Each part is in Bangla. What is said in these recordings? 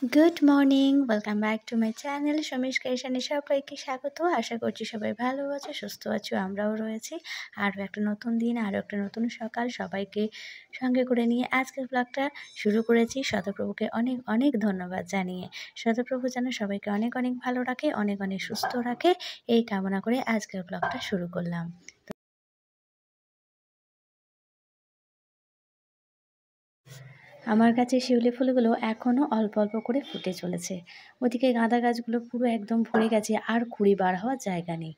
Good morning, welcome back to my channel Samish ক্রিয়েশনে সবাইকে স্বাগত। আশা করছি সবাই ভালো আছো, সুস্থ আছো, আমরাও রয়েছি। আরও একটা নতুন দিন, আরও একটা নতুন সকাল সবাইকে সঙ্গে করে নিয়ে আজকের ব্লগটা শুরু করেছি। শতপ্রভুকে অনেক অনেক ধন্যবাদ জানিয়ে, শতপ্রভু যেন সবাইকে অনেক অনেক ভালো রাখে, অনেক অনেক সুস্থ রাখে, এই কামনা করে আজকের ব্লগটা শুরু করলাম। আমার কাছে শিউলি ফুলগুলো এখনও অল্প অল্প করে ফুটে চলেছে। ওদিকে গাঁদা গাছগুলো পুরো একদম ভরে গেছে, আর কুড়ি বার হওয়ার জায়গা নেই।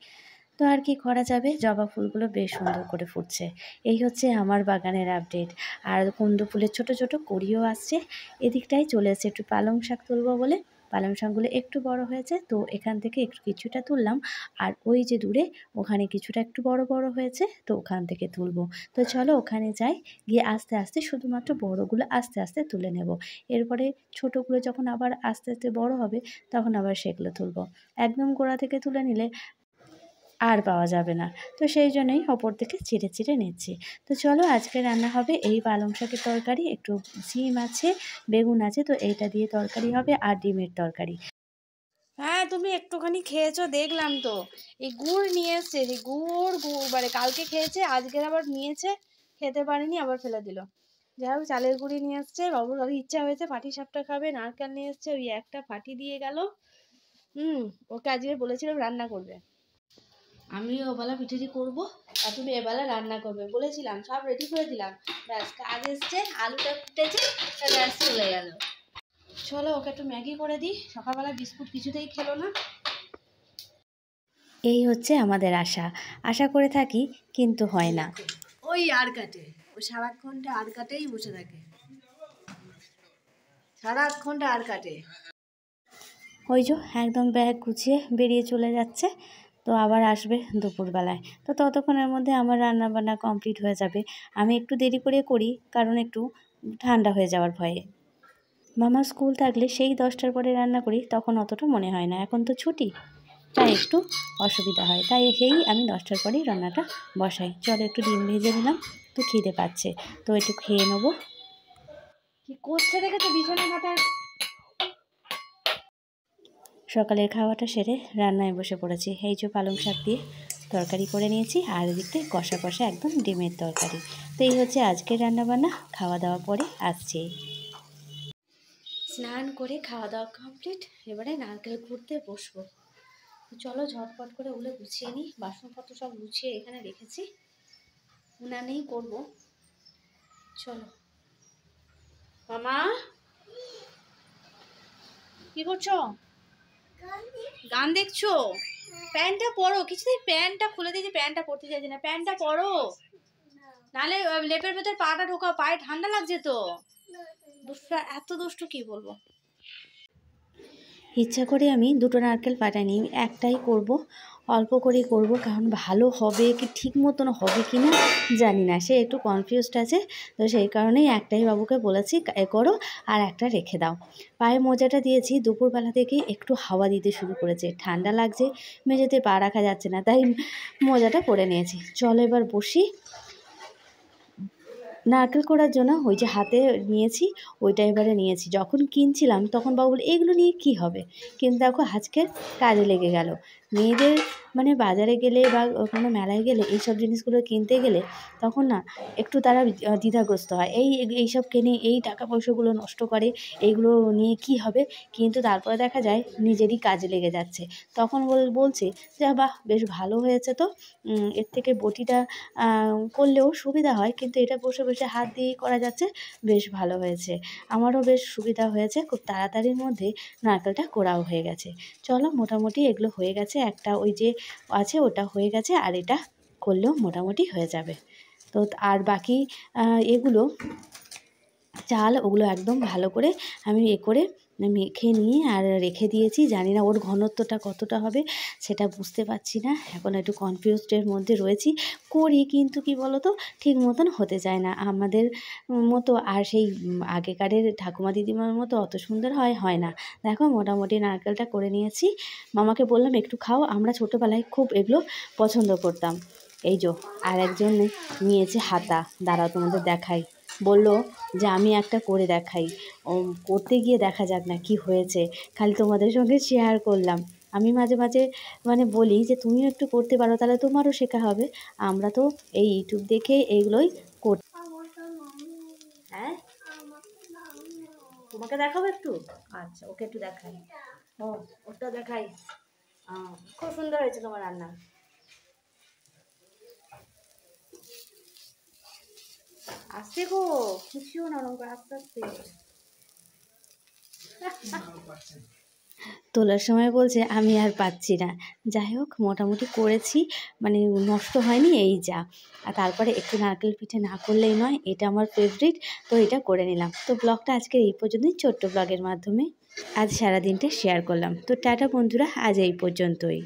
তো আর কি করা যাবে, জবা ফুলগুলো বেশ সুন্দর করে ফুটছে। এই হচ্ছে আমার বাগানের আপডেট। আর কুন্দ ফুলের ছোট ছোট কড়িও আসছে। এদিকটাই চলে এসেছে, একটু পালং শাক তুলবো বলে। পালং শাকগুলো একটু বড় হয়েছে, তো এখান থেকে একটু কিছুটা তুললাম। আর ওই যে দূরে ওখানে কিছুটা একটু বড় বড় হয়েছে, তো ওখান থেকে তুলবো। তো চলো ওখানে যাই, গিয়ে আস্তে আস্তে শুধুমাত্র বড়গুলো আস্তে আস্তে তুলে নেব। এরপরে ছোটোগুলো যখন আবার আস্তে আস্তে বড় হবে, তখন আবার সেগুলো তুলবো। একদম গোড়া থেকে তুলে নিলে আর পাওয়া যাবে না, তো সেই জন্যই ওপর থেকে চিড়ে চিড়ে নিচ্ছি। তো চলো আজকে রান্না হবে এই পালং শাকের তরকারি, একটু সিম আছে, বেগুন আছে, তো এইটা দিয়ে তরকারি হবে, আর ডিমের তরকারি। হ্যাঁ, তুমি একটুখানি খেয়েছো দেখলাম তো। এই গুড় নিয়ে এসছে, সেই গুড় মানে কালকে খেয়েছে, আজকের আবার নিয়েছে, খেতে পারেনি, আবার ফেলে দিল। যাই হোক, চালের গুঁড়ি নিয়ে এসছে, বাবুর আবার ইচ্ছা হয়েছে পাটি সাপটা খাবে, নারকেল নিয়ে এসছে, ওই একটা ফাটি দিয়ে গেল। ওকে আজকে বলেছিলাম রান্না করবে, আমি ওবেলা পিঠেটি করবো আর তুমি এবেলা রান্না করবে বলেছিলাম, সব রেডি করে দিলাম। ব্যাস কাজ এসছে, আলুটা ফুটেছে, ব্যাস চলে গেল। চলো ওকে একটু ম্যাগি করে দিই, সকালবেলা বিস্কুট কিছুতেই খেলো না। এই হচ্ছে আমাদের আশা, আশা করে থাকি কিন্তু হয় না। ওই আর কাটে, ওই সারাক্ষণটা আর কাটেই বসে থাকে, সারাক্ষণটা আর কাটে। ওই যে একদম ব্যাগ গুছিয়ে বেরিয়ে চলে যাচ্ছে, তো আবার আসবে দুপুরবেলায়। তো ততক্ষণের মধ্যে আমার রান্না বান্না কমপ্লিট হয়ে যাবে। আমি একটু দেরি করে করি, কারণ একটু ঠান্ডা হয়ে যাওয়ার ভয়ে। মামা স্কুল থাকলে সেই 10টার পরে রান্না করি, তখন অতটা মনে হয় না। এখন তো ছুটি, তাই একটু অসুবিধা হয়, তাই আমি 10টার পরেই রান্নাটা বসাই। চলো একটু ডিম ভেজে নিলাম, তো খিদে পাচ্ছে, তো একটু খেয়ে নেবো। কি করছে দেখেছো বিছানা মাথা। সকালের খাওয়াটা সেরে রান্নায় বসে পড়েছি। এই যে পালং শাক দিয়ে তরকারি করে নিয়েছি, আর এদিকটায় কষা কষা একদম ডিমের তরকারি। তো এই হচ্ছে আজকের রান্নাবান্না। খাওয়া দাওয়া পরে আসছে। স্নান করে খাওয়া দাওয়া কমপ্লিট, এবারে নারকেল কুড়তে বসবো। চলো ঝটপট করে ওগুলো গুছিয়ে নিই, বাসনপত্র সব গুছিয়ে এখানে রেখেছি, উনানেই করবো। চলো। মামা কি করছো? গান দেখছো? প্যান্টটা পরো, কিছুতেই প্যান্টটা খুলে দিয়েছি, প্যান্টটা পরতে চাইছি না, প্যান্টটা পরো, নাহলে লেপের ভেতর পাটা ঢোকাও, পায়ে ঠান্ডা লাগছে তো। দুষ্টু, এত দুষ্টু কি বলবো। ইচ্ছা করে আমি দুটো নারকেল ফাটাইনি, একটাই করব, অল্প করেই করব, কারণ ভালো হবে কি ঠিক মতন হবে কি না জানি না, সে একটু কনফিউজড আছে। তো সেই কারণেই একটাই বাবুকে বলেছি এ করো, আর একটা রেখে দাও। পায়ে মোজাটা দিয়েছি, দুপুরবেলা থেকেই একটু হাওয়া দিতে শুরু করেছে, ঠান্ডা লাগছে, মেঝেতে পা রাখা যাচ্ছে না, তাই মোজাটা পরে নিয়েছি। চলো এবার বসি। নারকেল করার জন্য ওই যে হাতে নিয়েছি, ওইটা এবারে নিয়েছি। যখন কিনছিলাম তখন বাবু বলে এগুলো নিয়ে কি হবে, কিন্তু দেখো আজকের কাজে লেগে গেল। মেয়েদের মানে বাজারে গেলে বা কোনো মেলায় গেলে এইসব জিনিসগুলো কিনতে গেলে তখন না একটু তারা দ্বিধাগ্রস্ত হয়, এইসব কেনে, এই টাকা পয়সাগুলো নষ্ট করে, এইগুলো নিয়ে কি হবে, কিন্তু তারপরে দেখা যায় নিজেরই কাজে লেগে যাচ্ছে। তখন বলছে যে বাহ বেশ ভালো হয়েছে, তো এর থেকে বটিটা করলেও সুবিধা হয়, কিন্তু এটা বসে বসে হাত দিয়েই করা যাচ্ছে, বেশ ভালো হয়েছে। আমারও বেশ সুবিধা হয়েছে, খুব তাড়াতাড়ির মধ্যে নারকেলটা কোড়াও হয়ে গেছে। চলো মোটামুটি এগুলো হয়ে গেছে, একটা ওই যে আছে ওটা হয়ে গেছে, আর এটা করলেও মোটামুটি হয়ে যাবে। তো আর বাকি এগুলো চাল, ওগুলো একদম ভালো করে আমি করে মেখে নিয়ে আর রেখে দিয়েছি। জানি না ওর ঘনত্বটা কতটা হবে, সেটা বুঝতে পারছি না, এখন একটু কনফিউজডের মধ্যে রয়েছি। করি কিন্তু কি বলো তো, ঠিক মতন হতে চায় না আমাদের মতো, আর সেই আগেকারের ঠাকুমা দিদিমার মতো অত সুন্দর হয় না। দেখো মোটামুটি নারকেলটা করে নিয়েছি, মামাকে বললাম একটু খাও, আমরা ছোটোবেলায় খুব এগুলো পছন্দ করতাম। এই যো আর একজন নিয়েছে হাতা, দাঁড়াও তোমাদের দেখাই। বলল যে আমি একটা করে দেখাই, করতে গিয়ে দেখা যাক না কি হয়েছে, খালি তোমাদের সঙ্গে শেয়ার করলাম। আমি মাঝে মাঝে মানে বলি যে তুমিও একটু করতে পারো, তাহলে তোমারও শেখা হবে। আমরা তো এই ইউটিউব দেখে এইগুলোই করতে। হ্যাঁ, তোমাকে দেখাবো একটু? আচ্ছা, ওকে একটু দেখাই। ও, ওটা দেখাই। খুব সুন্দর হয়েছে তোমার রান্না। আস্তে গো, কিছুও না, ওরকম করে আস্তে আস্তে। তোলার সময় বলছে আমি আর পাচ্ছি না। যাই হোক, মোটামুটি করেছি, মানে নষ্ট হয়নি এই যা। আর তারপরে একটু নারকেল পিঠে না করলেই নয়, এটা আমার ফেভারিট, তো এটা করে নিলাম। তো ব্লগটা আজকে এই পর্যন্তই, ছোট্ট ব্লগের মাধ্যমে আজ সারাদিনটা শেয়ার করলাম। তো টাটা বন্ধুরা, আজ এই পর্যন্তই।